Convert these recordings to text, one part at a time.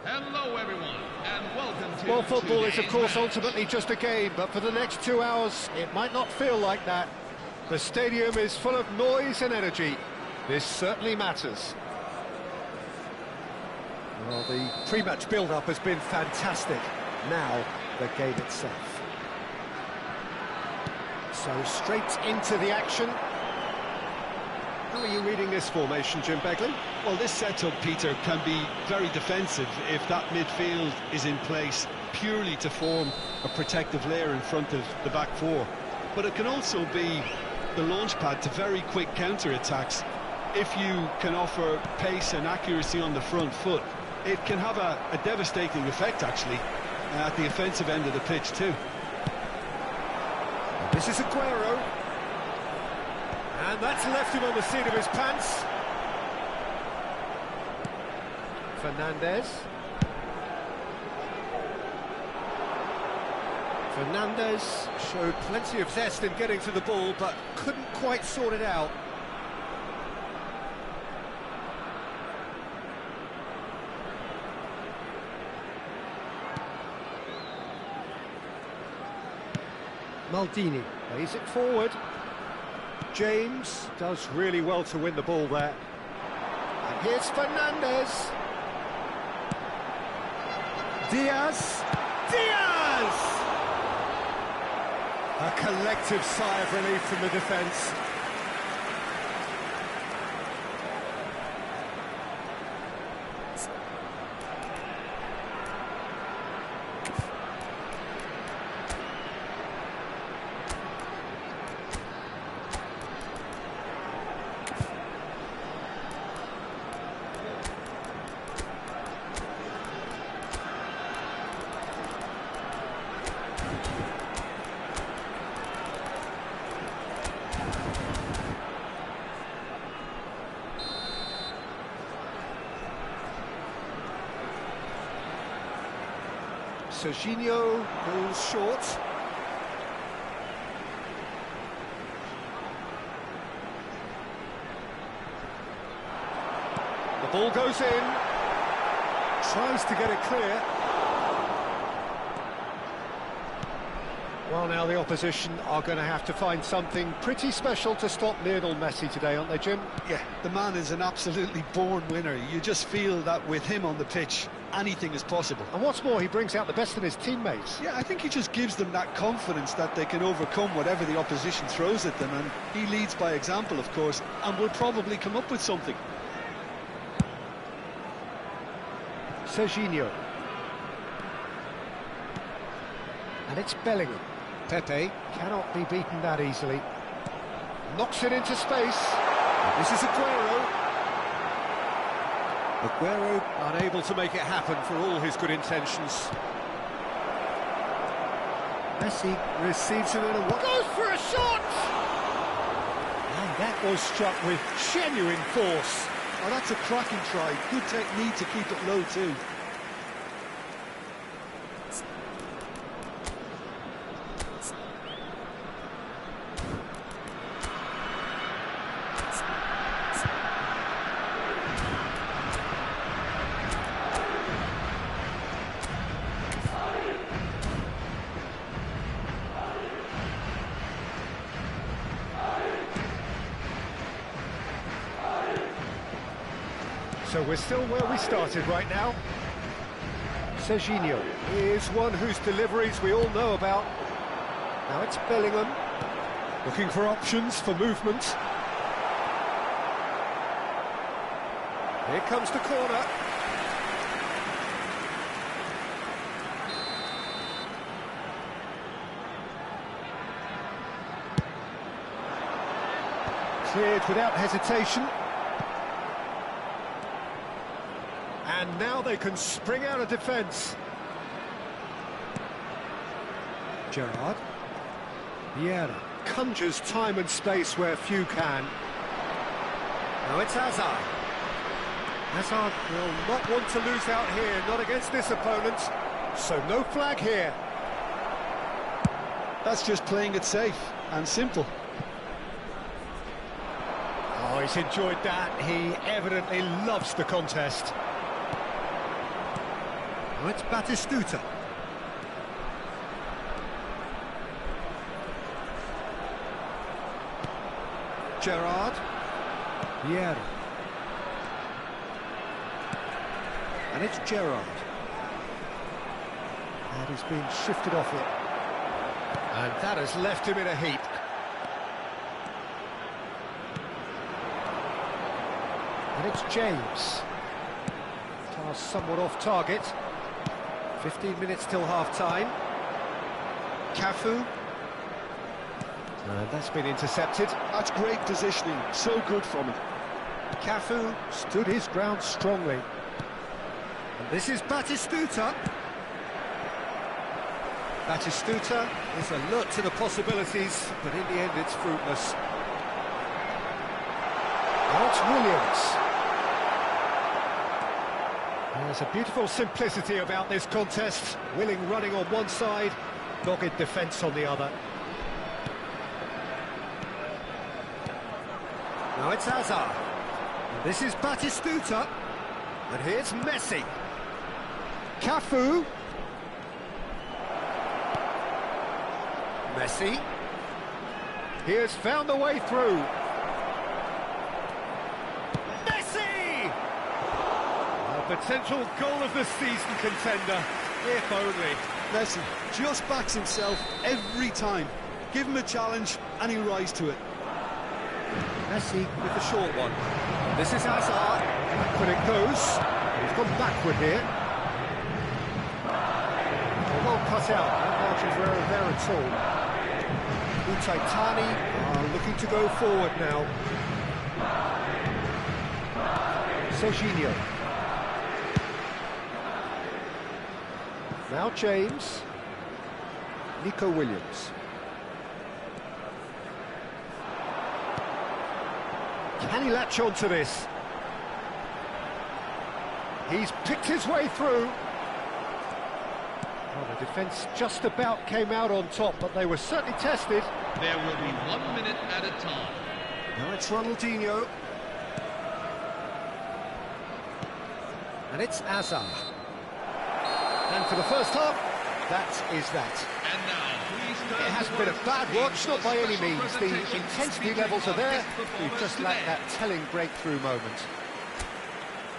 Hello everyone, and welcome to... Well, football is of course ultimately just a game, but for the next 2 hours it might not feel like that. The stadium is full of noise and energy. This certainly matters. Well, the pre-match build-up has been fantastic. Now, the game itself. So straight into the action. How are you reading this formation, Jim Begley? Well, this setup, Peter, can be very defensive if that midfield is in place purely to form a protective layer in front of the back four. But it can also be the launch pad to very quick counter-attacks. If you can offer pace and accuracy on the front foot, it can have a devastating effect, actually, at the offensive end of the pitch, too. This is Aguero. And that's left him on the seat of his pants. Fernandez. Fernandez showed plenty of zest in getting to the ball, but couldn't quite sort it out. Maldini plays it forward. James does really well to win the ball there. And here's Fernandez. Diaz. Diaz! A collective sigh of relief from the defence. Serginho goes short. The ball goes in. Tries to get it clear. Well, now the opposition are going to have to find something pretty special to stop Lionel Messi today, aren't they, Jim? Yeah, the man is an absolutely born winner. You just feel that with him on the pitch, anything is possible. And what's more, he brings out the best in his teammates. Yeah, I think he just gives them that confidence that they can overcome whatever the opposition throws at them, and he leads by example, of course, and will probably come up with something. Serginho. And it's Bellingham. Pepe cannot be beaten that easily. Knocks it into space. This is Aguero. Aguero unable to make it happen for all his good intentions. Messi receives him in and goes for a shot! And that was struck with genuine force. Oh, that's a cracking try. Good technique to keep it low too. So we're still where we started right now. Serginho is one whose deliveries we all know about. Now it's Bellingham, looking for options for movement. Here comes the corner. Cleared without hesitation. And now they can spring out of defence. Gerrard. Vieira conjures time and space where few can. Now it's Hazard. Hazard will not want to lose out here, not against this opponent. So no flag here. That's just playing it safe and simple. Oh, he's enjoyed that. He evidently loves the contest. Now it's Batistuta. Gerrard. Vieira. And it's Gerrard. And he's been shifted off it. And that has left him in a heap. And it's James. Pass somewhat off target. 15 minutes till half-time. Cafu. And that's been intercepted. That's great positioning, so good from him. Cafu stood his ground strongly. And this is Batistuta. Batistuta is alert to the possibilities, but in the end it's fruitless. Now it's Williams. There's a beautiful simplicity about this contest. Willing running on one side, dogged defence on the other. Now it's Hazard. And this is Batistuta. And here's Messi. Cafu. Messi. He has found the way through. Messi! A potential goal of the season contender, if only. Messi just backs himself every time. Give him a challenge and he'll rise to it. Messi with the short one. This is Hazard. Backward it goes. He's gone backward here. Well cut out. No margin for error there at all. Utaitani are looking to go forward now. Serginho. Now James. Nico Williams. Can he latch on to this? He's picked his way through. Well, the defence just about came out on top, but they were certainly tested. There will be 1 minute at a time. Now it's Ronaldinho. And it's Hazard. And for the first half, that is that. And now, please turn It hasn't towards been a bad the watch, scene not for by any special means. The presentation intensity featuring levels are our there. guest We've performers just lacked today. that telling breakthrough moment.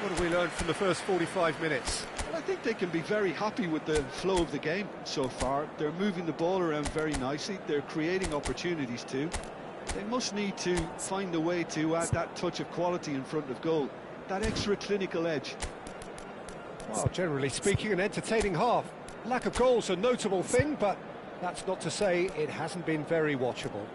What have we learned from the first 45 minutes? Well, I think they can be very happy with the flow of the game so far. They're moving the ball around very nicely. They're creating opportunities too. They must need to find a way to add that touch of quality in front of goal, that extra clinical edge. Well, generally speaking, an entertaining half. Lack of goals a notable thing, but that's not to say it hasn't been very watchable.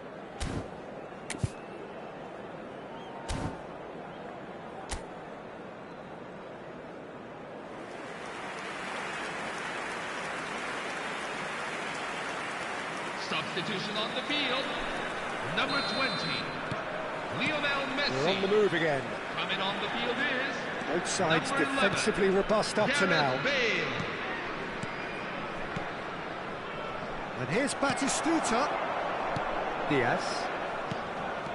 Substitution on the field. Number 20, Lionel Messi. We're on the move again. Coming on the field is Both sides number 11, defensively robust up to now. Gareth Bale. And here's Batistuta. Diaz.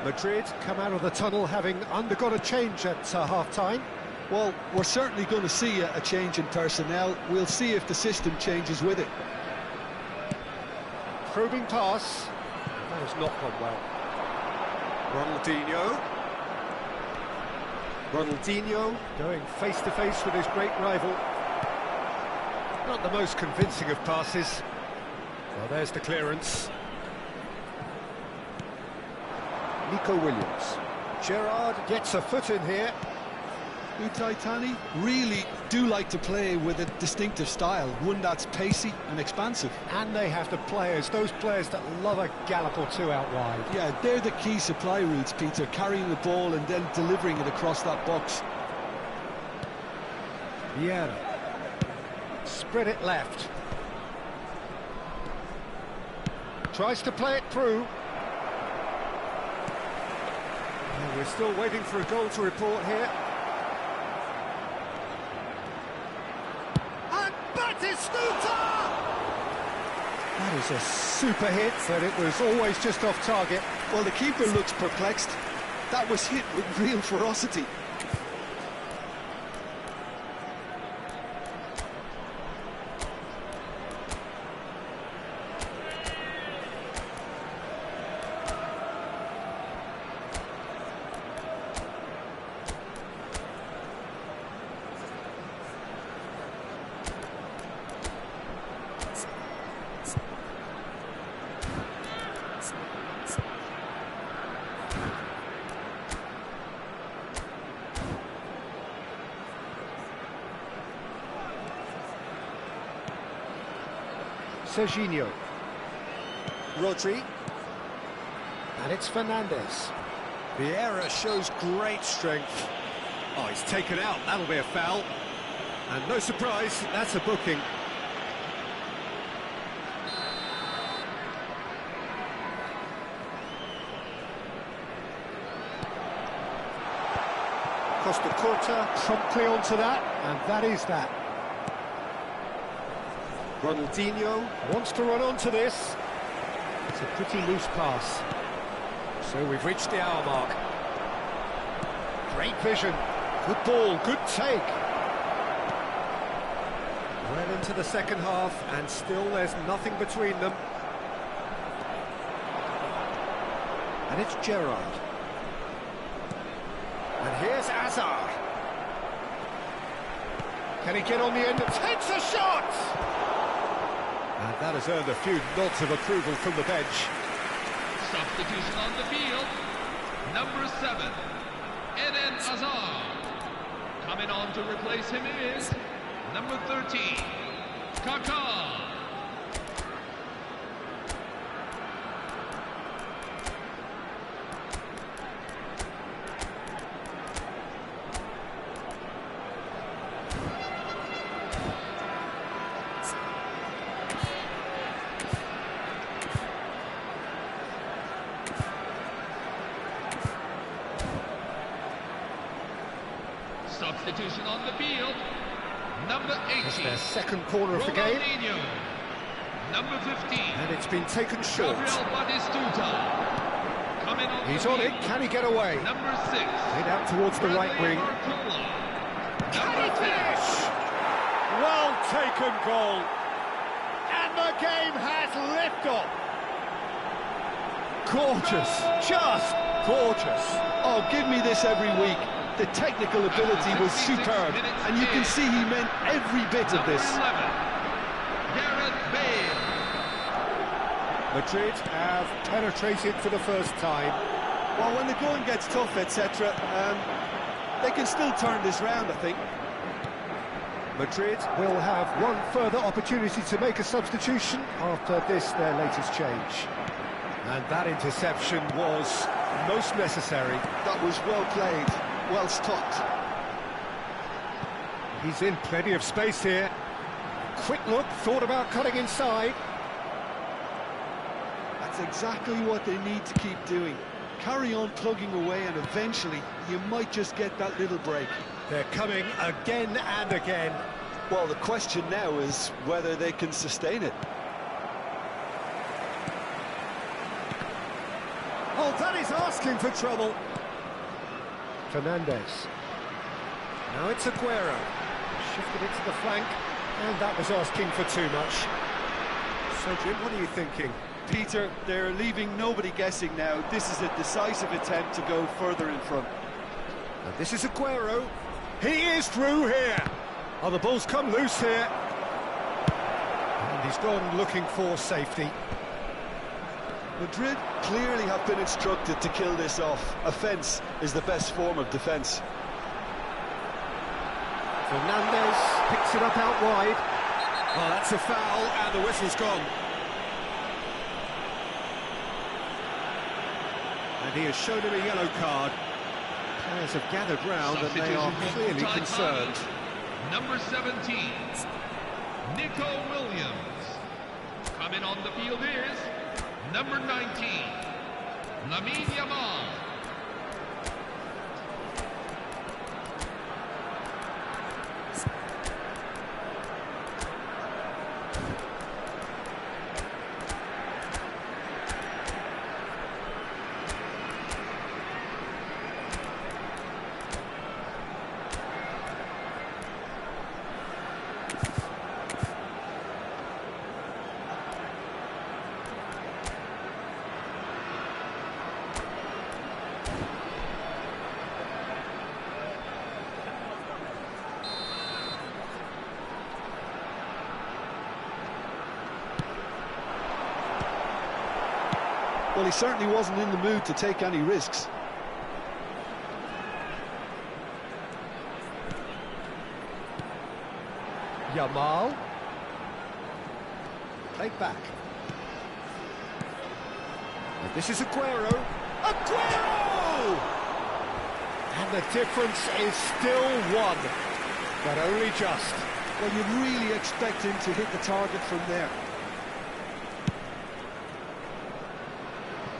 Madrid come out of the tunnel having undergone a change at half-time. Well, we're certainly going to see a change in personnel. We'll see if the system changes with it. Probing pass. That has not gone well. Ronaldinho going face-to-face with his great rival. Not the most convincing of passes. Well, there's the clearance. Nico Williams. Gerrard gets a foot in here. Utaitani really do like to play with a distinctive style, one that's pacey and expansive. And they have the players, those players that love a gallop or two out wide. Yeah, they're the key supply routes, Peter, carrying the ball and then delivering it across that box. Vieira. Spread it left. Tries to play it through. Well, we're still waiting for a goal to report here. And Batistuta! That is a super hit, but it was always just off target. Well, the keeper looks perplexed. That was hit with real ferocity. Serginho. Rodri. And it's Fernandes. Vieira shows great strength. Oh, he's taken out. That'll be a foul. And no surprise, that's a booking. Costa Curta promptly onto that, and that is that. Ronaldinho wants to run onto this. It's a pretty loose pass. So we've reached the hour mark. Great vision. Good ball, good take. Well into the second half, and still there's nothing between them. And it's Gerrard. And here's Hazard. Can he get on the end? Takes a shot! And that has earned a few nods of approval from the bench. Substitution on the field. Number 7, Eden Hazard. Coming on to replace him is number 13, Kaká. Substitution on the field. Number 18. That's their second corner of the game. Ronaldinho. Number 15. And it's been taken short. Gabriel Batistuta. Coming on. He's on it. Can he get away? Number 6. Played out towards the right wing. Can he finish? Well taken goal. And the game has liftoff. Gorgeous, just gorgeous. Oh, give me this every week. The technical ability was superb, and you can see he meant every bit of this. Madrid have penetrated for the first time. Well, when the going gets tough, etc., they can still turn this round, I think. Madrid will have one further opportunity to make a substitution after this, their latest change. And that interception was most necessary. That was well played, well stopped. He's in plenty of space here. Quick look, thought about cutting inside. That's exactly what they need to keep doing. Carry on plugging away, and eventually you might just get that little break. They're coming again and again. Well, the question now is whether they can sustain it. Oh, that is asking for trouble. Fernandez. Now it's Aguero. Shifted it to the flank, and that was asking for too much. So, Jim, what are you thinking? Peter, they're leaving nobody guessing now. This is a decisive attempt to go further in front. And this is Aguero. He is through here. Oh, the ball's come loose here. And he's gone looking for safety. Madrid clearly have been instructed to kill this off. Offence is the best form of defence. Fernandez picks it up out wide. Well, that's a foul, and the whistle's gone. And he has shown him a yellow card. Players have gathered round and they are clearly concerned. Number 17, Nico Williams. Coming on the field is number 19, Lamine Yamal. Well, he certainly wasn't in the mood to take any risks. Yamal. Played back. And this is Aguero. Aguero! And the difference is still one, but only just. Well, you'd really expect him to hit the target from there.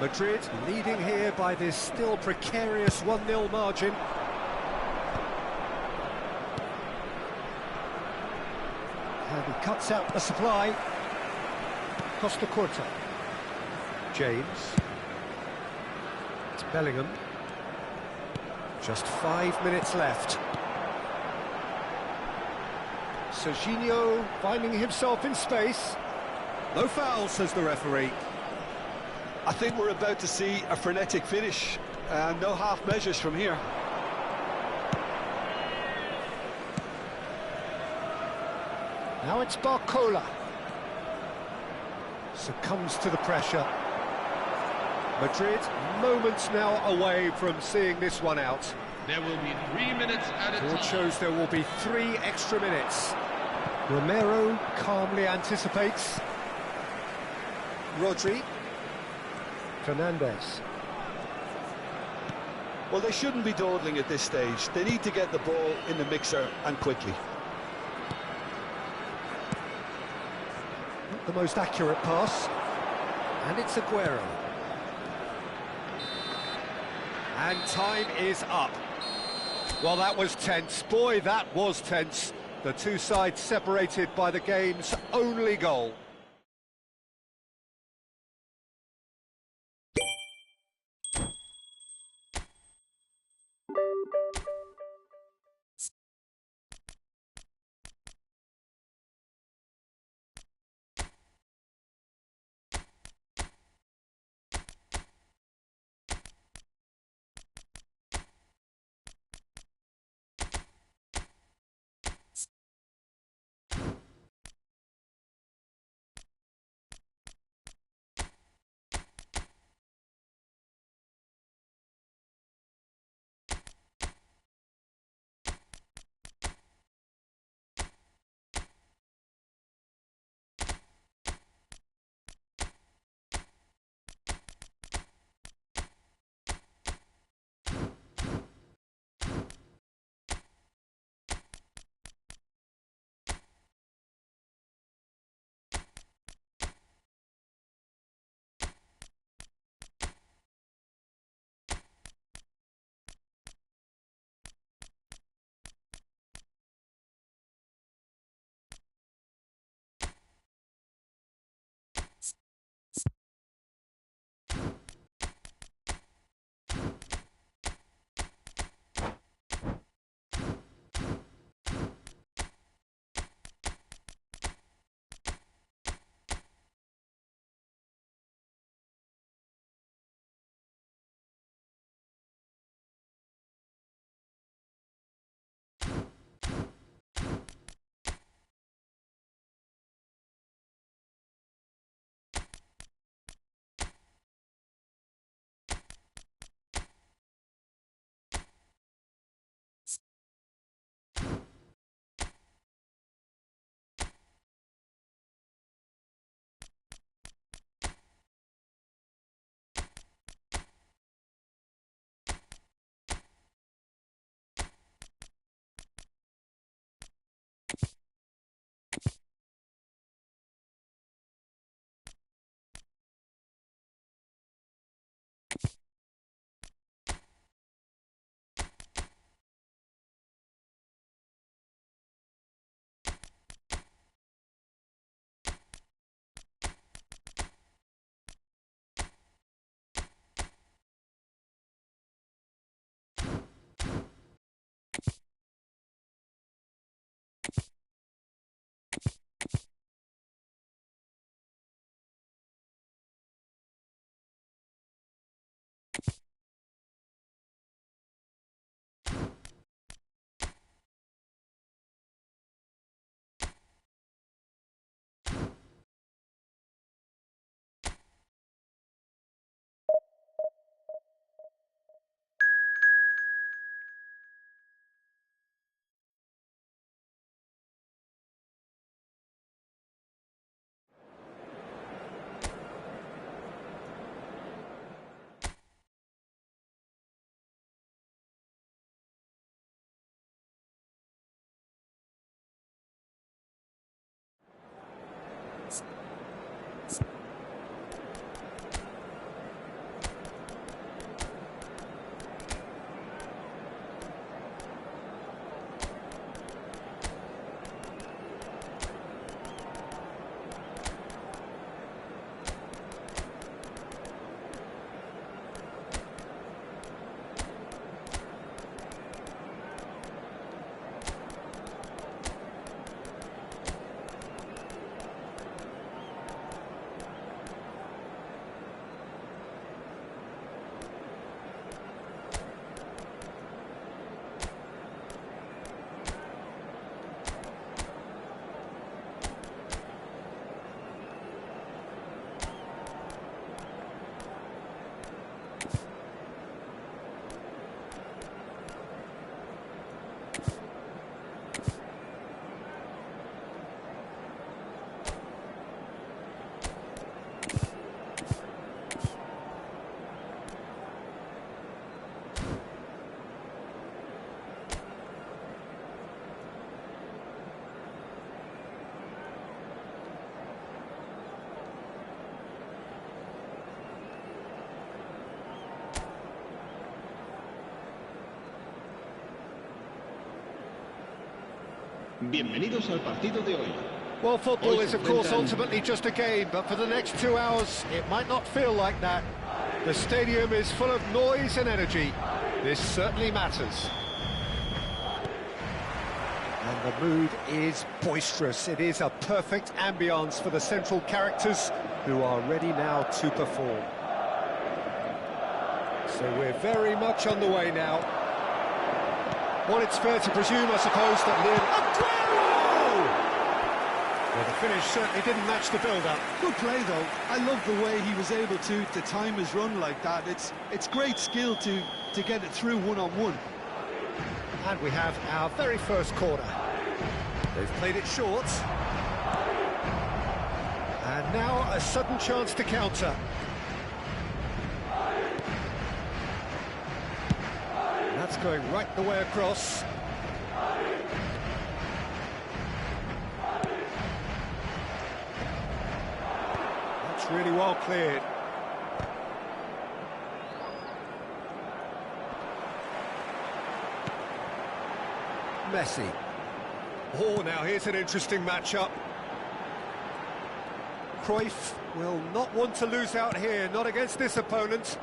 Madrid leading here by this still precarious 1-0 margin. And he cuts out the supply. Costa Curta. James. It's Bellingham. Just 5 minutes left. Serginho finding himself in space. No foul, says the referee. I think we're about to see a frenetic finish. No half measures from here. Now it's Barcola. Succumbs to the pressure. Madrid moments now away from seeing this one out. There will be 3 minutes at a time. Board shows there will be 3 extra minutes. Romero calmly anticipates. Rodri. Fernandez. Well, they shouldn't be dawdling at this stage. They need to get the ball in the mixer, and quickly. Not the most accurate pass. And it's Aguero. And time is up. Well, that was tense. Boy, that was tense. The two sides separated by the game's only goal. Bienvenidos al partido de hoy. Well, football is, of course, ultimately just a game, but for the next 2 hours, it might not feel like that. The stadium is full of noise and energy. This certainly matters. And the mood is boisterous. It is a perfect ambience for the central characters who are ready now to perform. So we're very much on the way now. Well, it's fair to presume, I suppose, that Aguero! Well, the finish certainly didn't match the build-up. Good play, though. I love the way he was able to time his run like that. It's great skill to get it through one-on-one. And we have our very first corner. They've played it short. And now a sudden chance to counter. That's going right the way across. That's really well cleared. Messi. Oh, now here's an interesting matchup. Cruyff will not want to lose out here, not against this opponent.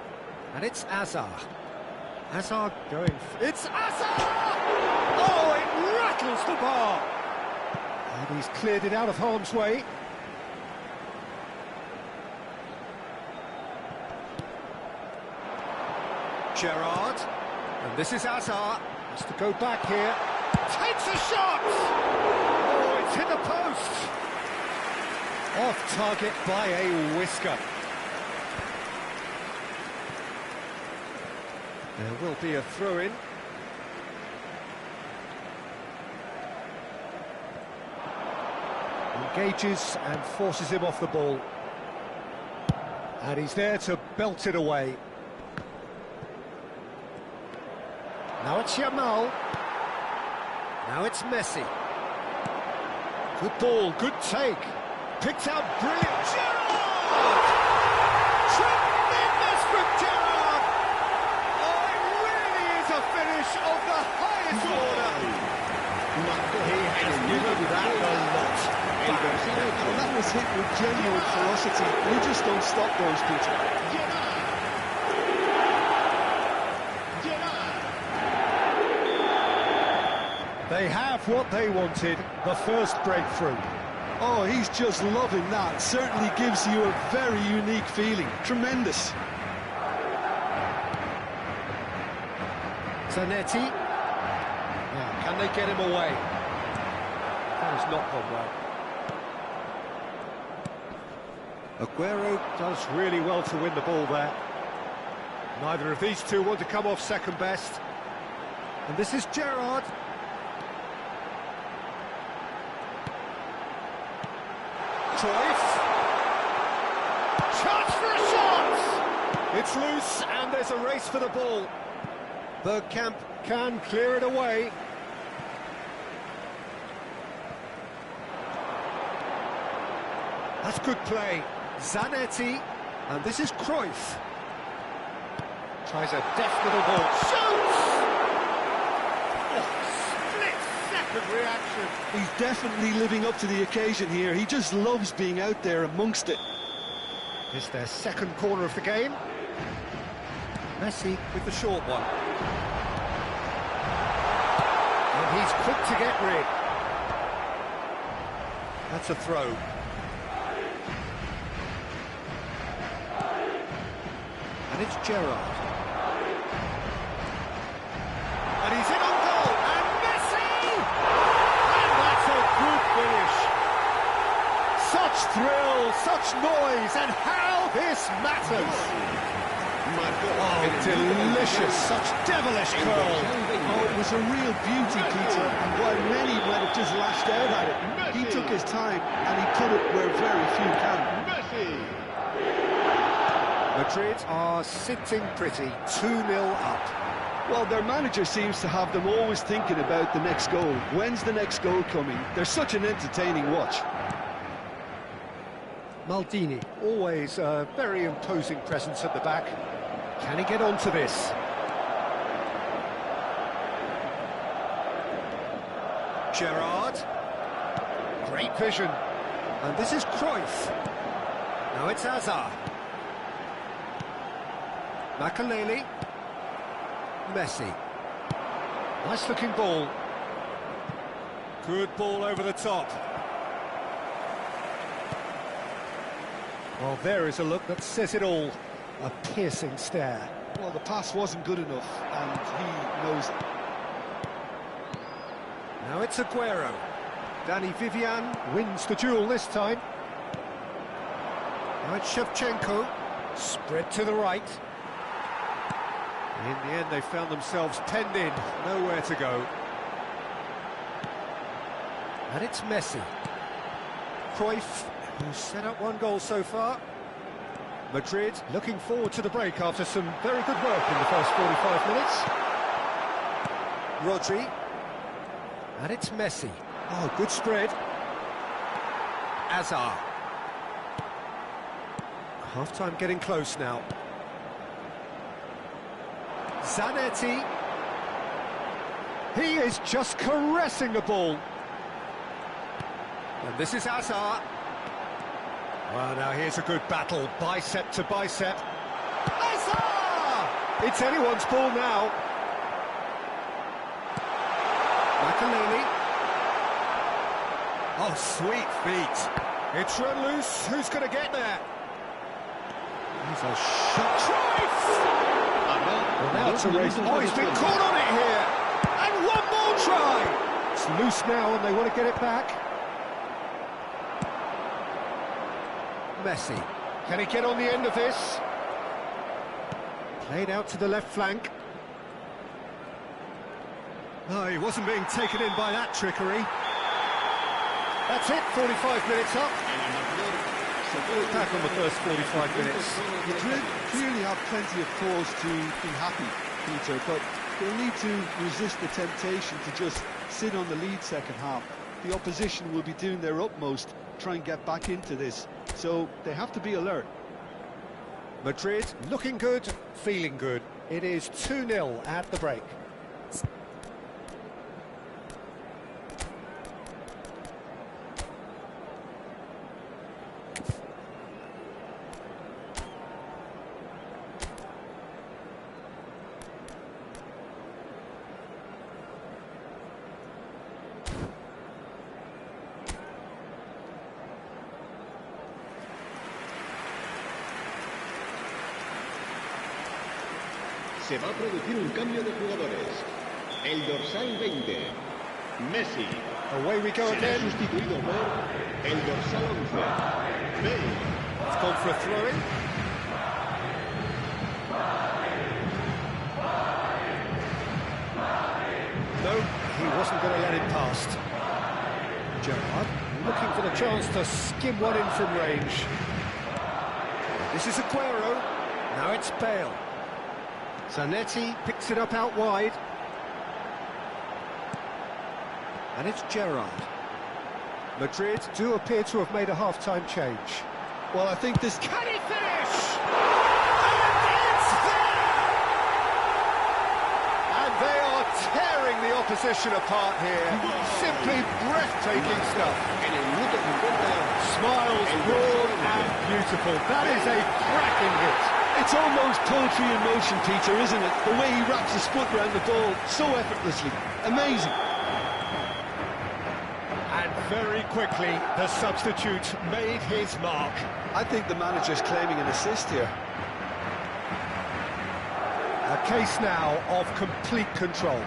And it's Hazard. Hazard going... It's Hazard! Oh, it rattles the bar! And he's cleared it out of harm's way. Gerrard. And this is Hazard. Has to go back here. Takes a shot! Oh, it's hit the post! Off target by a whisker. There will be a throw-in. Engages and forces him off the ball. And he's there to belt it away. Now it's Yamal. Now it's Messi. Good ball, good take. Picked out brilliant. Gerrard! Tremendous from Gerrard! Oh, it really is a finish of the highest order. He has given that a lot. And that was hit with genuine ferocity. You just don't stop those, Peter. They have what they wanted, the first breakthrough. Oh, he's just loving that. Certainly gives you a very unique feeling. Tremendous. Zanetti. Now, can they get him away? That has not gone well. Aguero does really well to win the ball there. Neither of these two want to come off second best. And this is Gerrard. Cruyff. Chance for a shot! It's loose and there's a race for the ball. Bergkamp can clear it away. That's good play. Zanetti, and this is Cruyff. Tries a deft little ball. Shoots! Oh, split-second reaction. He's definitely living up to the occasion here. He just loves being out there amongst it. It's their second corner of the game. Messi with the short one. And he's quick to get rid. That's a throw. And it's Gerrard. And he's in on goal. And Messi! And that's a good finish. Such thrill, such noise, and how this matters. Oh, delicious, such devilish curl. Oh, it was a real beauty, Peter. And while many might have just lashed out at it, he took his time and he put it where very few can. Madrid are sitting pretty, 2-0 up. Well, their manager seems to have them always thinking about the next goal. When's the next goal coming? They're such an entertaining watch. Maldini, always a very imposing presence at the back. Can he get onto this? Gerrard. Great vision. And this is Cruyff. Now it's Hazard. Makaleli. Messi. Nice looking ball. Good ball over the top. Well, there is a look that says it all. A piercing stare. Well, the pass wasn't good enough, and he knows it. Now it's Aguero. Danny Vivian wins the duel this time. Now it's Shevchenko. Spread to the right. In the end, they found themselves penned in. Nowhere to go. And it's Messi. Cruyff, who's set up one goal so far. Madrid looking forward to the break after some very good work in the first 45 minutes. Rodri. And it's Messi. Oh, good spread. Hazard. Half-time getting close now. Zanetti. He is just caressing the ball. And this is Hazard. Well, now here's a good battle, bicep to bicep. Hazard! It's anyone's ball now. Makaleli. Oh, sweet feet. It's run loose. Who's going to get there? He's a shot. Cruyff! Well, now it's a race. Oh, he's been caught on it here. And one more try. It's loose now and they want to get it back. Messi. Can he get on the end of this? Played out to the left flank. Oh, he wasn't being taken in by that trickery. That's it, 45 minutes up. Back on the first 45 minutes. Madrid clearly have plenty of cause to be happy, Peter, but they'll need to resist the temptation to just sit on the lead second half. the opposition will be doing their utmost to try and get back into this. So they have to be alert. Madrid looking good, feeling good. It is 2-0 at the break. Se va a producir un cambio de jugadores. El dorsal 20, Messi, Away we go será again. sustituido por el dorsal 11, Bale. It's gone for a throw-in. No, he wasn't going to let it past. Gerrard looking for the chance to skim one in from range. This is Aguero. Now it's Bale. Zanetti picks it up out wide. And it's Gerrard. Madrid do appear to have made a half-time change. Well, I think this... Can he finish? And it's there! And they are tearing the opposition apart here. Simply breathtaking stuff. En el minuto 50, Smiles broad and beautiful. That is a cracking hit. It's almost poetry in motion, Peter, isn't it? The way he wraps his foot around the ball so effortlessly. Amazing. And very quickly, the substitute made his mark. I think the manager's claiming an assist here. A case now of complete control.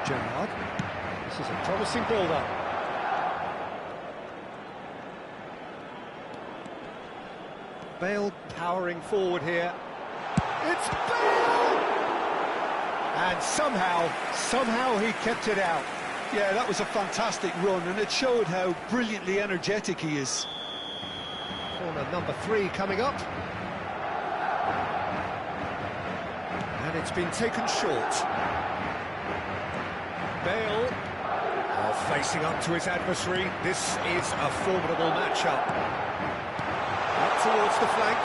Gerrard, this is a promising build-up. Bale powering forward here. It's Bale! And somehow he kept it out. Yeah, that was a fantastic run, and it showed how brilliantly energetic he is. Corner number 3 coming up. And it's been taken short. Bale, facing up to his adversary. This is a formidable matchup. Up towards the flank.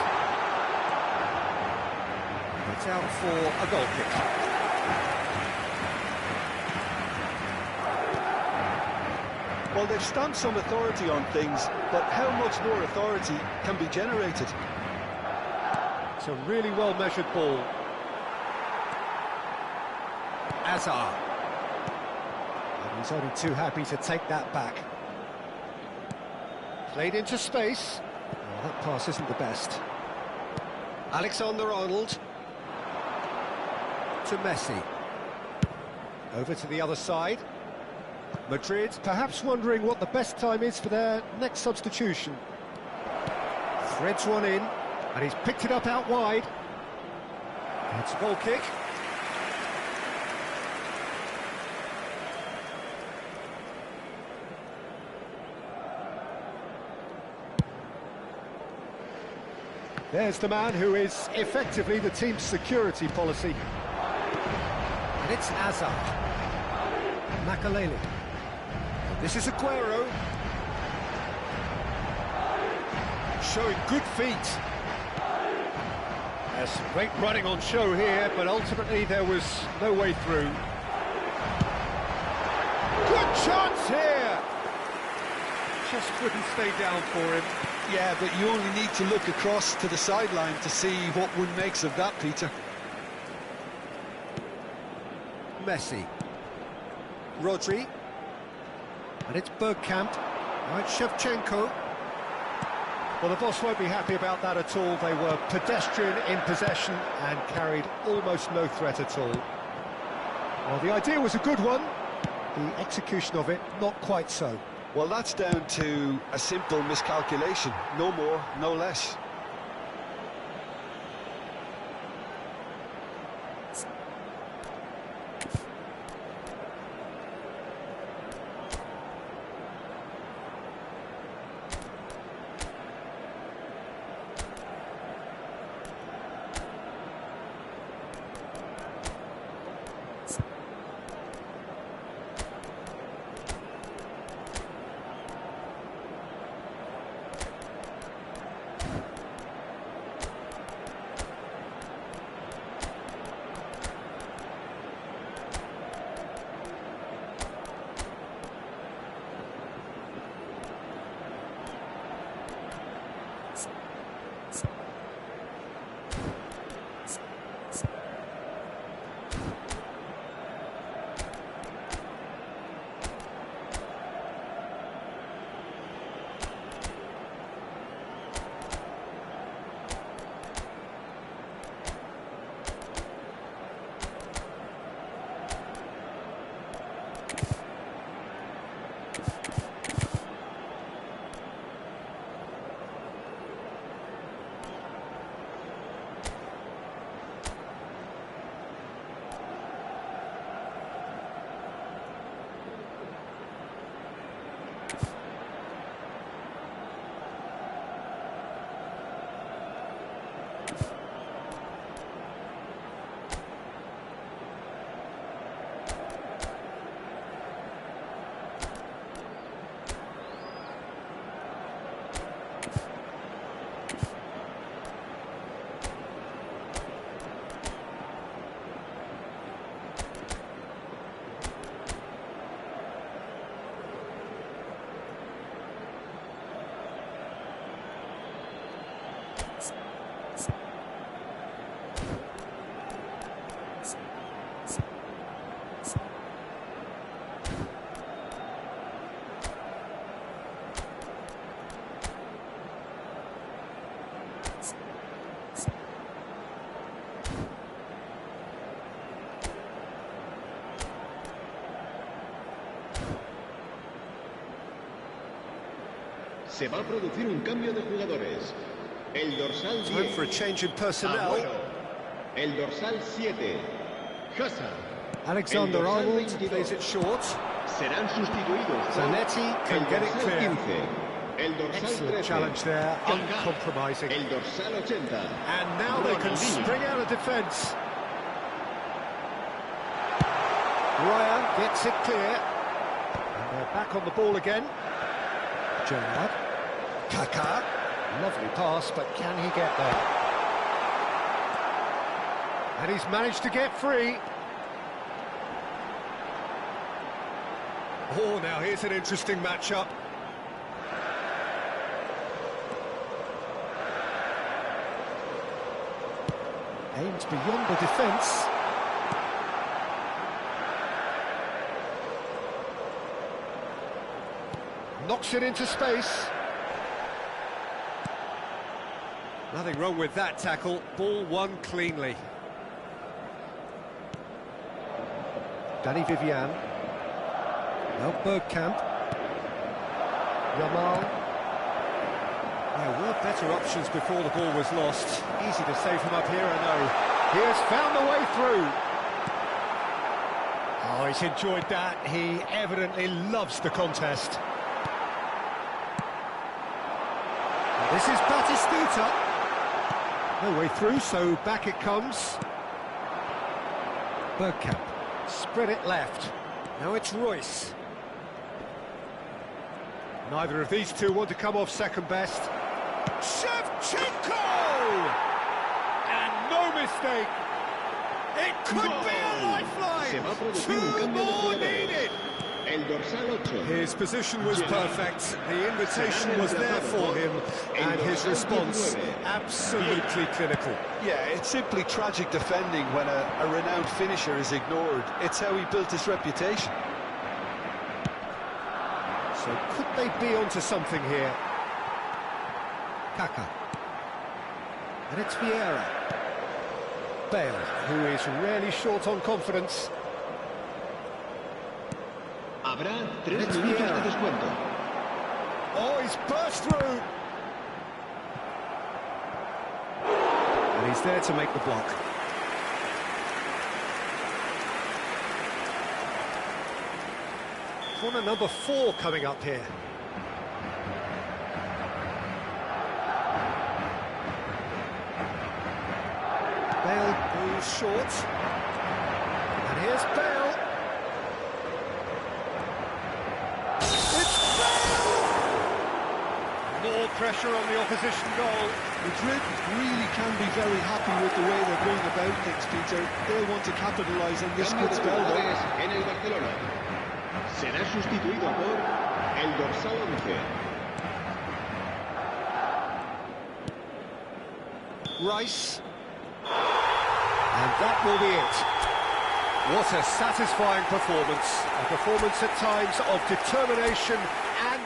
It's out for a goal kick. Well, they've stamped some authority on things, but how much more authority can be generated? It's a really well-measured ball. Hazard. And he's only too happy to take that back. Played into space. Well, that pass isn't the best. Alexander-Arnold. To Messi. Over to the other side. Madrid perhaps wondering what the best time is for their next substitution. Threads one in, and he's picked it up out wide. It's a goal kick. There's the man who is effectively the team's security policy. And it's Hazard. Makaleli. This is Aguero. Showing good feet. There's great running on show here, but ultimately there was no way through. Good chance here! Just wouldn't stay down for him. Yeah, but you only need to look across to the sideline to see what one makes of that, Peter. Messi. Rodri. And it's Bergkamp. Right, Shevchenko. Well, the boss won't be happy about that at all. They were pedestrian in possession and carried almost no threat at all. Well, the idea was a good one. The execution of it, not quite so. Well, that's down to a simple miscalculation. No more, no less. Se va a producir un cambio de jugadores. El dorsal 10. Time for a change in personnel. Agüero. El dorsal 7. Hazard. Alexander-Arnold plays it short. Serán sustituidos por Zanetti can el get it dorsal clear. 15. El dorsal Excellent 13. challenge there, Kaká. uncompromising. El dorsal 80. And now they can Ronaldinho. spring out of defence. Ryan gets it clear. And they're back on the ball again. Gerrard. Kaká. Lovely pass, but can he get there? And he's managed to get free. Oh, now here's an interesting matchup. Aims beyond the defence. Knocks it into space. Nothing wrong with that tackle. Ball won cleanly. Danny Vivian. Now Bergkamp. Yamal. There were better options before the ball was lost. Easy to say from up here, I know. He has found the way through. Oh, he's enjoyed that. He evidently loves the contest. This is Batistuta. No way through, so back it comes. Bergkamp. Spread it left. Now it's Royce. Neither of these two want to come off second best. Shevchenko! And no mistake. It could be a lifeline. Two more needed. El dorsal 8. His position was perfect, the invitation was there for him, and his response absolutely clinical. Yeah, it's simply tragic defending when a renowned finisher is ignored. It's how he built his reputation. So could they be onto something here? Kaká. And it's Vieira. Bale, who is really short on confidence. Habrá 3 It's minutos de Vieira. descuento. Oh, he's burst through! And he's there to make the block. Corner number 4 coming up here. Bale goes short. And here's Bale. It's Bale! More pressure on the opposition goal. Madrid really can be very happy with the way they're going about things, Peter. They'll want to capitalise on this Cambio good de spell, though. jugadores en el Barcelona. Será sustituido por el dorsal 11. Rice. And that will be it. What a satisfying performance. A performance at times of determination and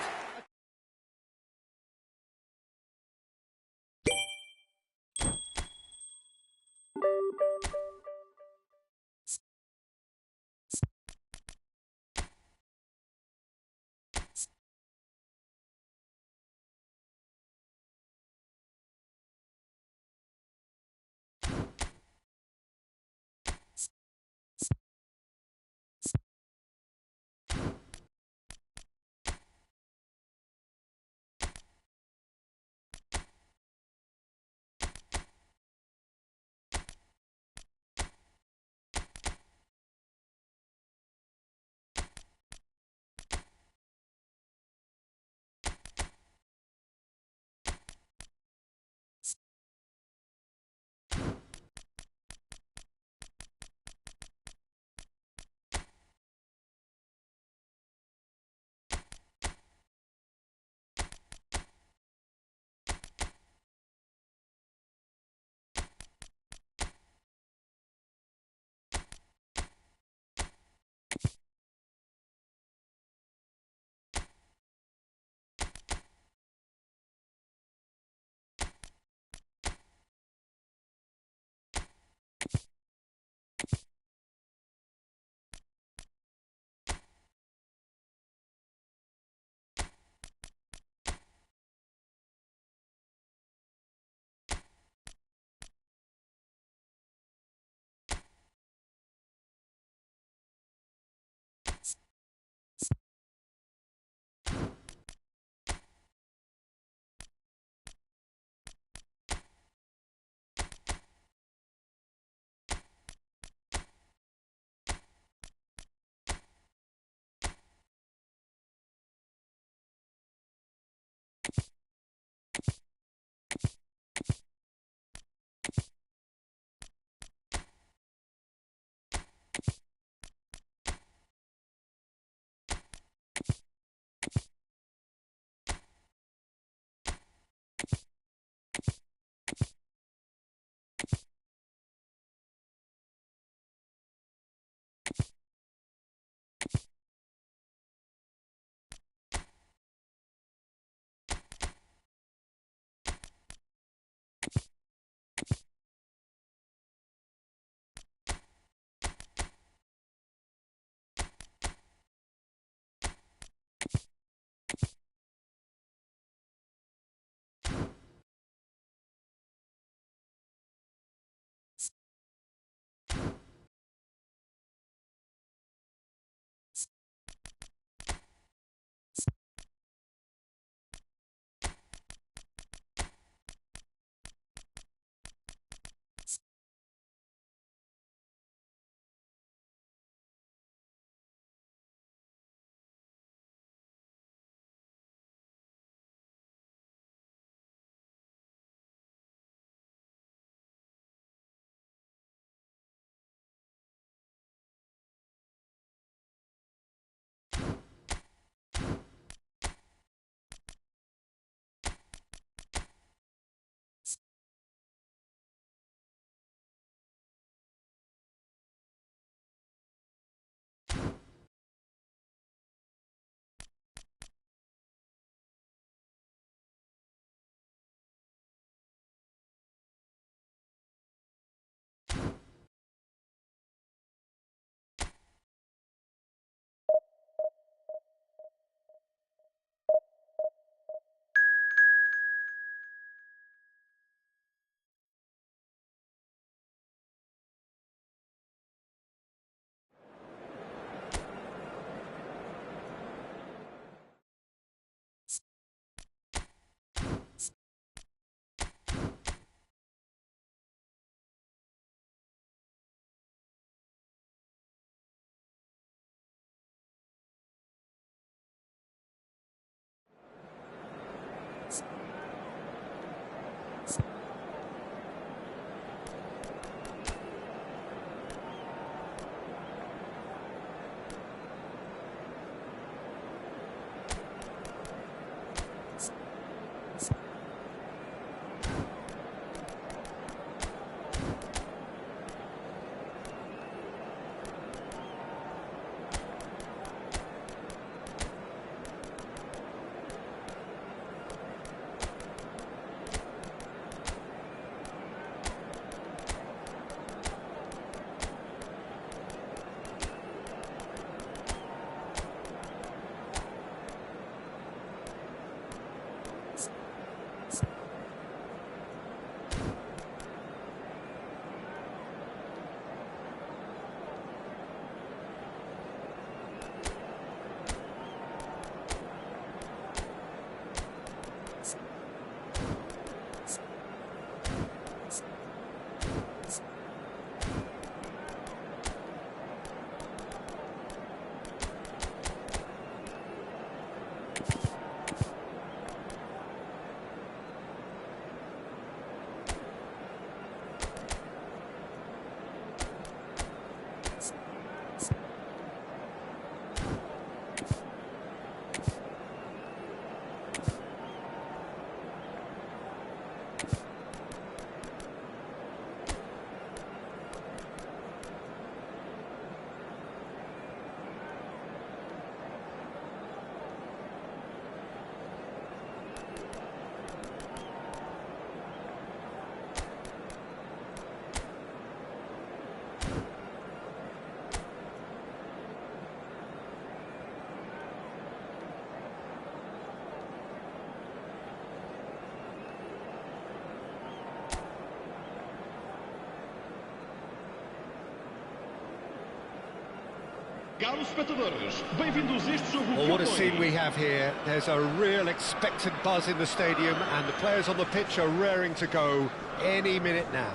Caros espectadores, bem-vindos a este jogo. Well, what a scene we have here. There's a real expectant buzz in the stadium and the players on the pitch are raring to go any minute now.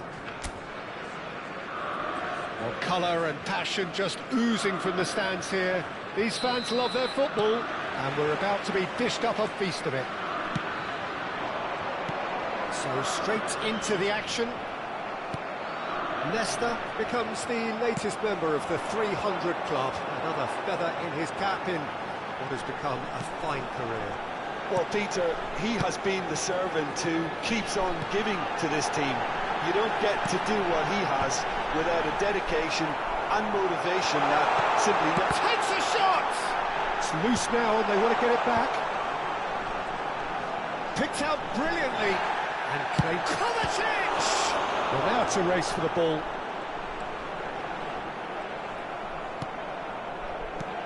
Well, colour and passion just oozing from the stands here. These fans love their football and we're about to be dished up a feast of it. So straight into the action. Leicester becomes the latest member of the 300 club. Another feather in his cap in what has become a fine career. Well, Peter, he has been the servant who keeps on giving to this team. You don't get to do what he has without a dedication and motivation that simply Takes a shot! It's loose now and they want to get it back. Picked out brilliantly. And claimed Kovacic! Well, now it's a race for the ball.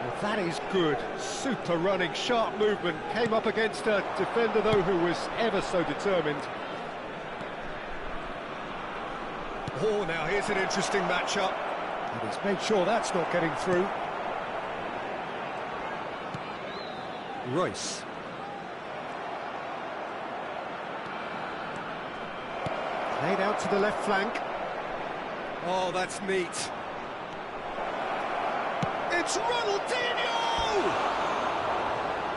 Well, that is good. Super running, sharp movement. Came up against a defender, though, who was ever so determined. Oh, now here's an interesting matchup. And he's made sure that's not getting through. Royce. Played out to the left flank. Oh, that's neat. It's Ronaldinho!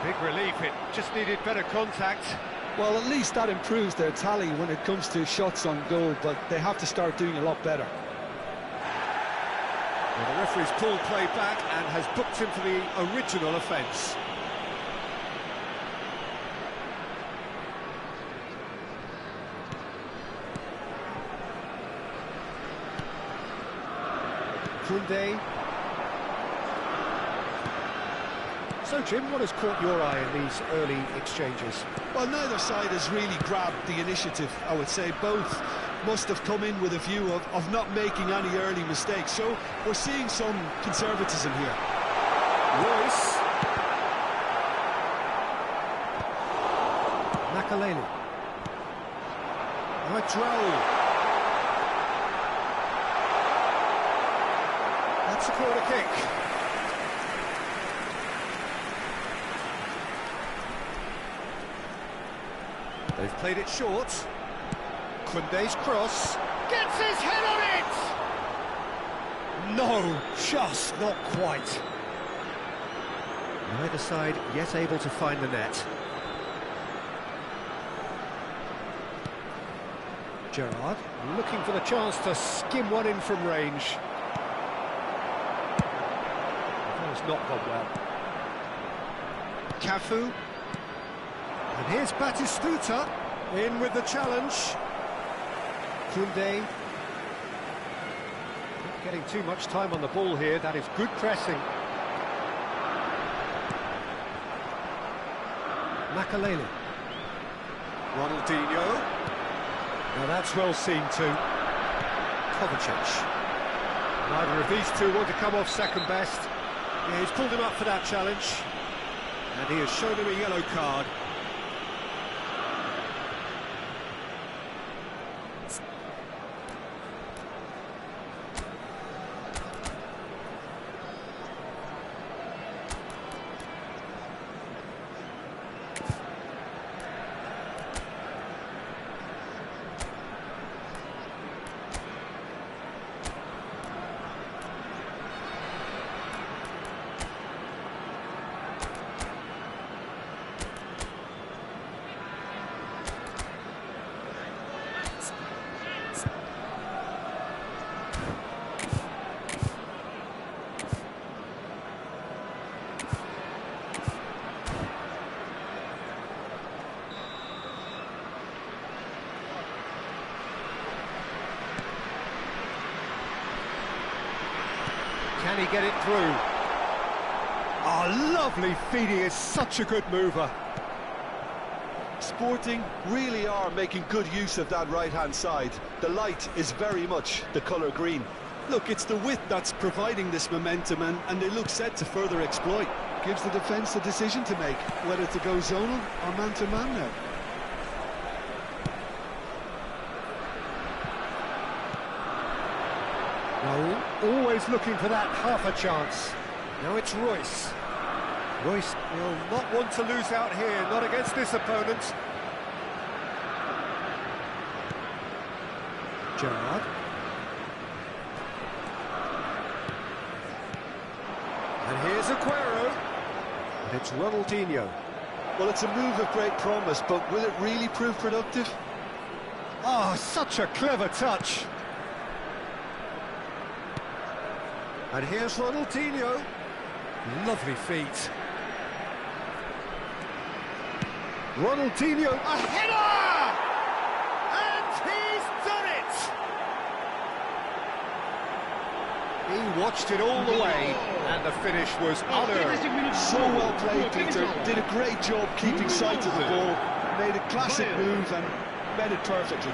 Big relief, it just needed better contact. Well, at least that improves their tally when it comes to shots on goal, but they have to start doing a lot better. Well, the referee's pulled play back and has booked him for the original offence. Koundé. So, Jim, what has caught your eye in these early exchanges? Well, neither side has really grabbed the initiative, I would say. Both must have come in with a view of not making any early mistakes. So, we're seeing some conservatism here. Royce. Makaleli. Now it's Raul. That's a corner kick. They've played it short. Koundé's cross. Gets his head on it! No, just not quite. Neither side yet able to find the net. Gerrard looking for the chance to skim one in from range. That has not gone well. Cafu. And here's Batistuta in with the challenge. Koundé. Not getting too much time on the ball here. That is good pressing. Makaleli. Ronaldinho. Now that's well seen too. Kovacic. Neither of these two want to come off second best. Yeah, he's pulled him up for that challenge. And he has shown him a yellow card. Can he get it through? Oh, lovely feed, he is such a good mover. Sporting really are making good use of that right-hand side. The light is very much the colour green. Look, it's the width that's providing this momentum, and they look set to further exploit. Gives the defence a decision to make, whether to go zonal or man-to-man now. No, always looking for that half a chance. Now it's Royce. Royce will not want to lose out here, not against this opponent. Gerrard. And here's Aguero. And it's Ronaldinho. Well, it's a move of great promise, but will it really prove productive? Oh, such a clever touch. And here's Ronaldinho. Lovely feet. Ronaldinho, a header! And he's done it! He watched it all the way, and the finish was unearned. So well played, Peter. Did a great job keeping sight of the ball. Made a classic move and made it perfectly.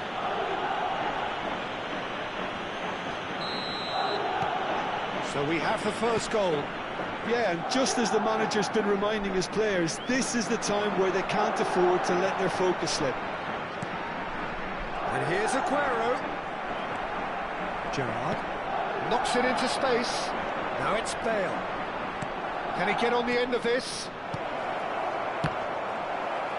So we have the first goal. Yeah, and just as the manager's been reminding his players, this is the time where they can't afford to let their focus slip. And here's Aguero. Gerrard knocks it into space. Now it's Bale. Can he get on the end of this?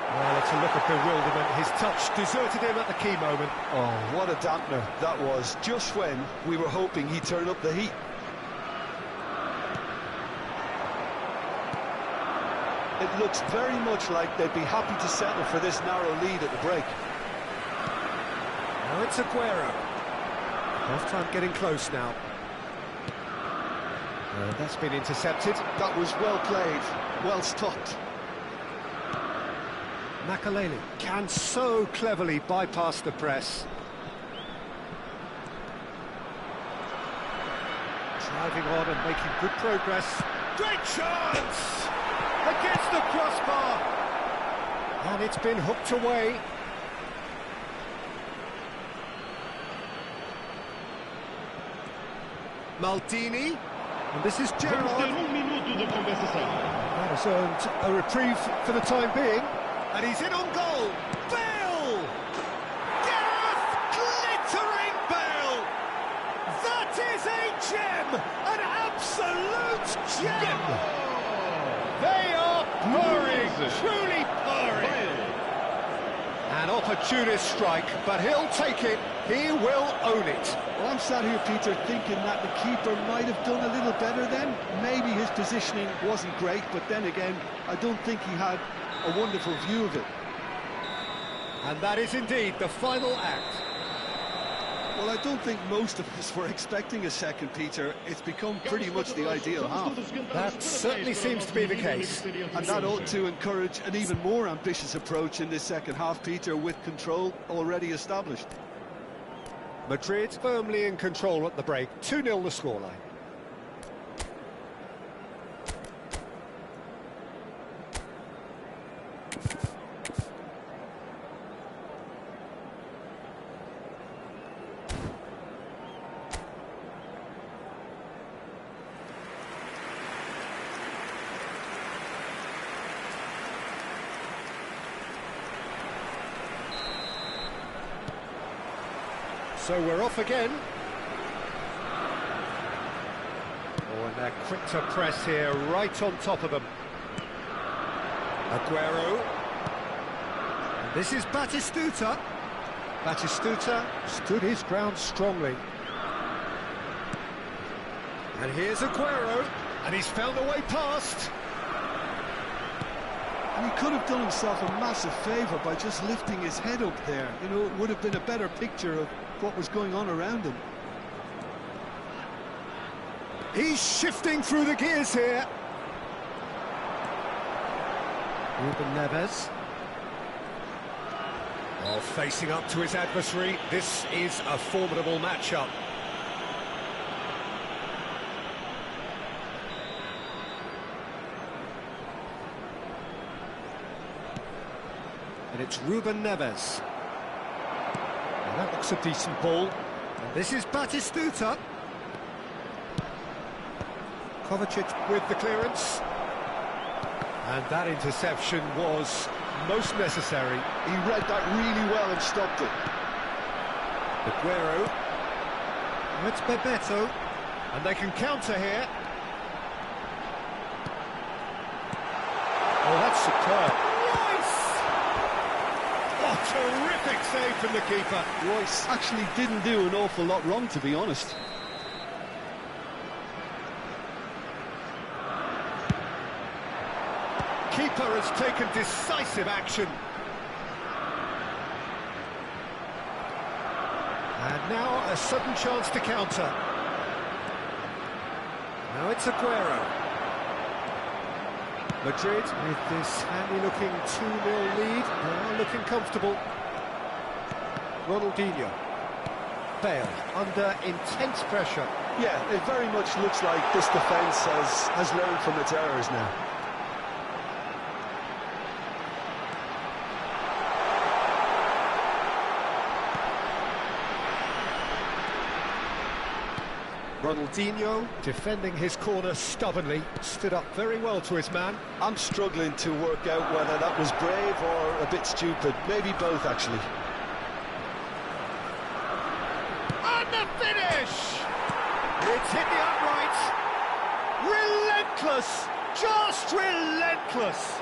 Well, it's a look of bewilderment. His touch deserted him at the key moment. Oh, what a dampener that was, just when we were hoping he'd turn up the heat. It looks very much like they'd be happy to settle for this narrow lead at the break. Now it's Aguero. Half-time getting close now. That's been intercepted. That was well played, well stopped. Makaleli can so cleverly bypass the press. Driving on and making good progress. Great chance! Against the crossbar! And it's been hooked away. Maldini. And this is Gerrard. That has earned a reprieve for the time being. And he's in on goal. Bale! Gareth glittering Bale! That is a gem! An absolute gem! They are purring, truly purring. An opportunist strike, but he'll take it. He will own it. Well, I'm sat here, Peter, thinking that the keeper might have done a little better then. Maybe his positioning wasn't great, but then again, I don't think he had a wonderful view of it. And that is indeed the final act. Well, I don't think most of us were expecting a second, Peter. It's become pretty much the ideal half. That certainly seems to be the case. And that ought to encourage an even more ambitious approach in this second half, Peter, with control already established. Madrid firmly in control at the break. 2-0 the scoreline. So we're off again. Oh, and they're quick to press here, right on top of them. Aguero. And this is Batistuta. Batistuta stood his ground strongly. And here's Aguero. And he's found a way past. And he could have done himself a massive favour by just lifting his head up there. You know, it would have been a better picture of what was going on around him. He's shifting through the gears here. Ruben Neves. Oh, facing up to his adversary. This is a formidable matchup. And it's Ruben Neves. And that looks a decent ball. And this is Batistuta. Kovacic with the clearance. And that interception was most necessary. He read that really well and stopped it. Aguero. And it's Bebeto. And they can counter here. Oh, that's superb. Terrific save from the keeper. Royce actually didn't do an awful lot wrong, to be honest. Keeper has taken decisive action. And now a sudden chance to counter. Now it's Aguero. Madrid, with this handy-looking 2-0 lead, they are looking comfortable. Ronaldinho. Bale, under intense pressure. Yeah, it very much looks like this defence has learned from its errors now. Ronaldinho, defending his corner stubbornly, stood up very well to his man. I'm struggling to work out whether that was brave or a bit stupid. Maybe both, actually. And the finish! It's hit the uprights. Relentless! Just relentless!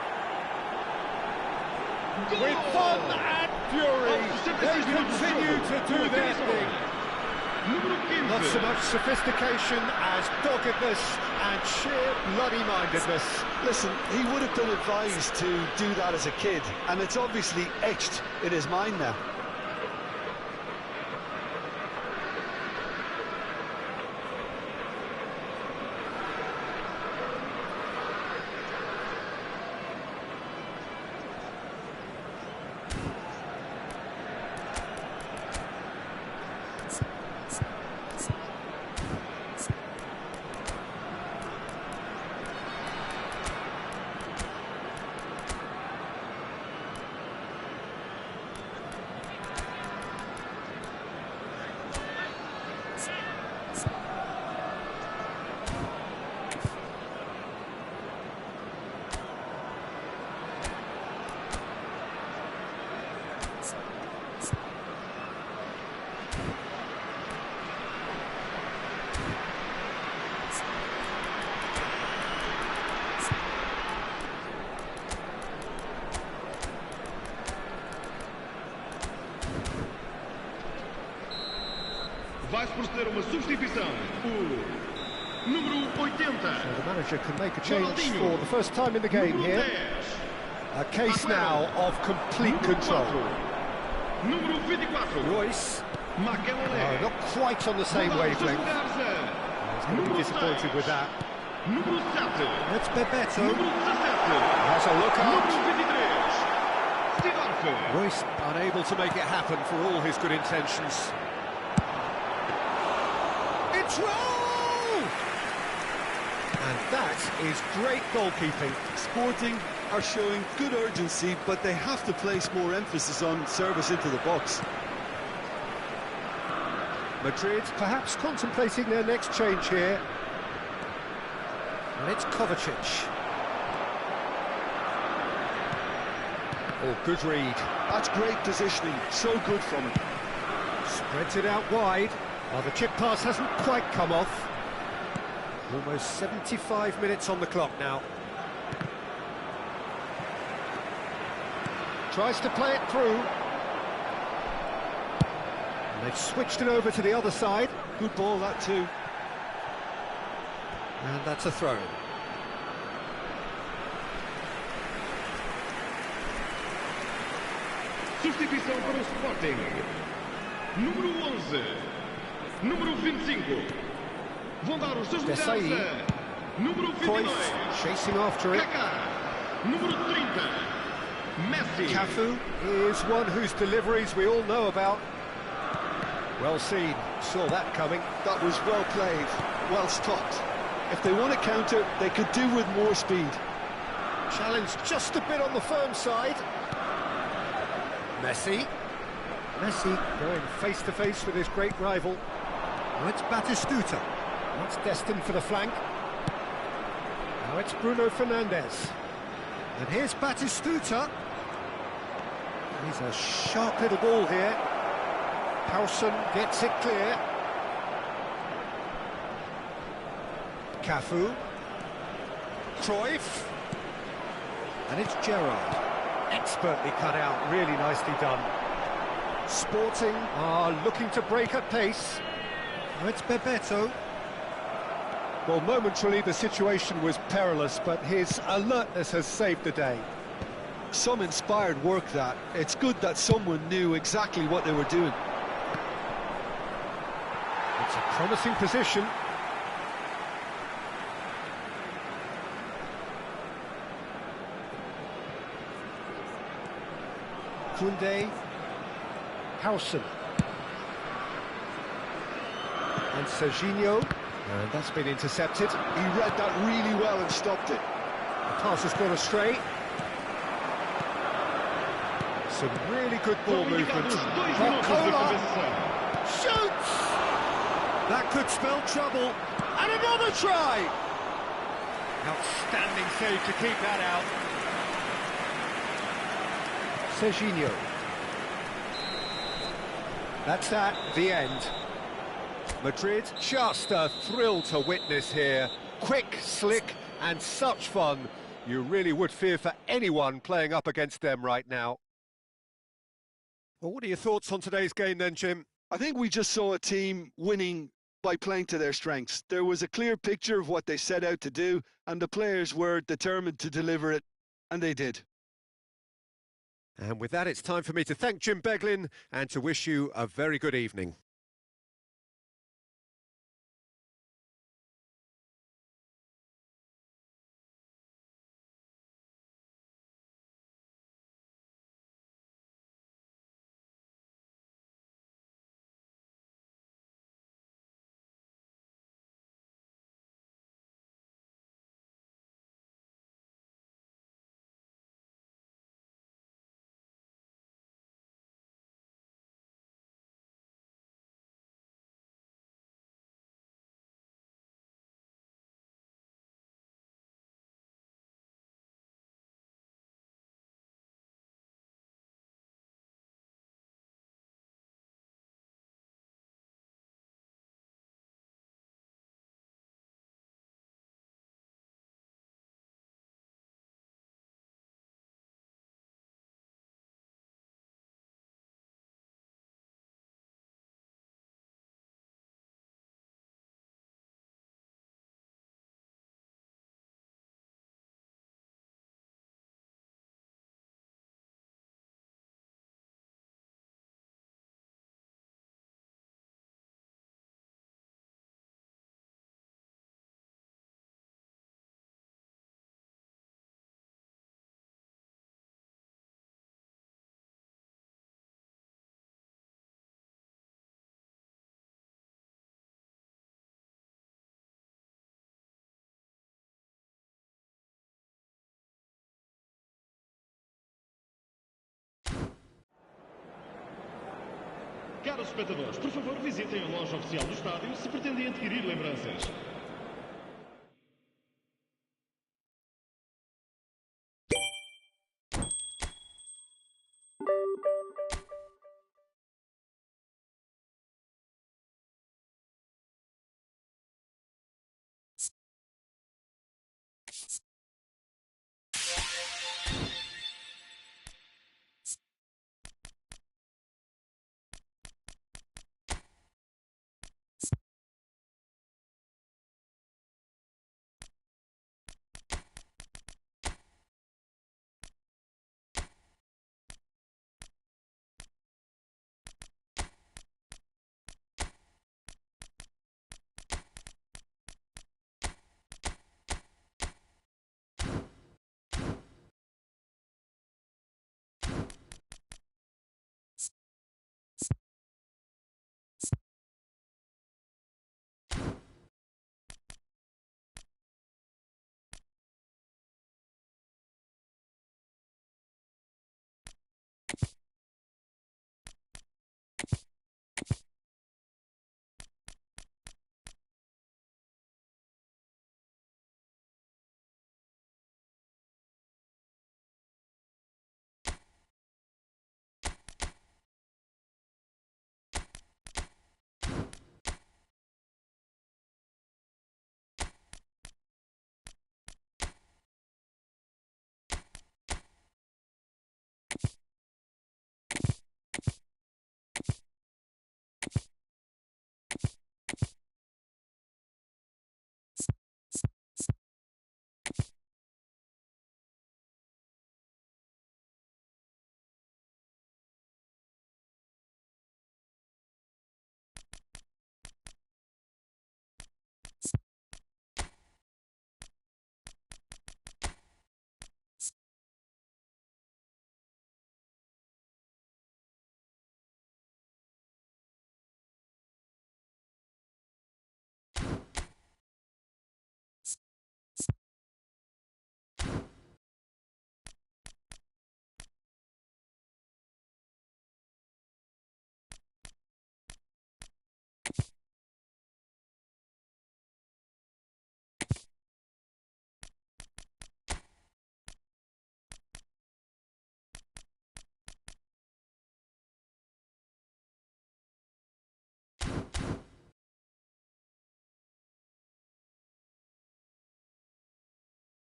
With fun and fury, they continue to do their thing. Not so much sophistication as doggedness and sheer bloody-mindedness. Listen, he would have been advised to do that as a kid, and it's obviously etched in his mind now. Vai-se proceder uma substituição. O número 80. So the manager can make a change for the first time in the game here. A case now of complete control. Número 24. Royce, not quite on the same wavelength. He's going to be disappointed with that. Número 7. It's Bebeto. Número 17. Has a look out. Número 23. Sidorf. Royce unable to make it happen for all his good intentions. It's rolled! And that is great goalkeeping. Sporting are showing good urgency, but they have to place more emphasis on service into the box. Madrid perhaps contemplating their next change here. And it's Kovacic. Oh, good read. That's great positioning, so good from him. Spreads it out wide. Well, the chip pass hasn't quite come off. Almost 75 minutes on the clock now. Tries to play it through. And they've switched it over to the other side. Good ball, that too. And that's a throw. Substituição para o Sporting. Número 11. Número 25. Vão dar os seus lugares a número 22. Cruyff chasing after it. Kaká. Número 30. Messi. Cafu is one whose deliveries we all know about. Well seen, saw that coming. That was well played, well stopped. If they want to counter, they could do with more speed. Challenged just a bit on the firm side. Messi going face-to-face with his great rival. Now it's Batistuta. That's destined for the flank. Now it's Bruno Fernandes. And here's Batistuta. He's a sharp little ball here. Howson gets it clear. Cafu. Cruyff. And it's Gerrard. Expertly cut out, really nicely done. Sporting are looking to break at pace. Now it's Bebeto. Well, momentarily the situation was perilous, but his alertness has saved the day. Some inspired work that. It's good that someone knew exactly what they were doing. It's a promising position. Koundé. Howson. And Serginho. And that's been intercepted. He read that really well and stopped it. The pass has gone astray. Some really good ball movement. Shoots! That could spell trouble. And another try! Outstanding save to keep that out. Serginho. That's that, the end. Madrid, just a thrill to witness here. Quick, slick, and such fun. You really would fear for anyone playing up against them right now. Well, what are your thoughts on today's game then, Jim? I think we just saw a team winning by playing to their strengths. There was a clear picture of what they set out to do, and the players were determined to deliver it, and they did. And with that, it's time for me to thank Jim Beglin and to wish you a very good evening. Caros espectadores, por favor visitem a loja oficial do estádio se pretendem adquirir lembranças.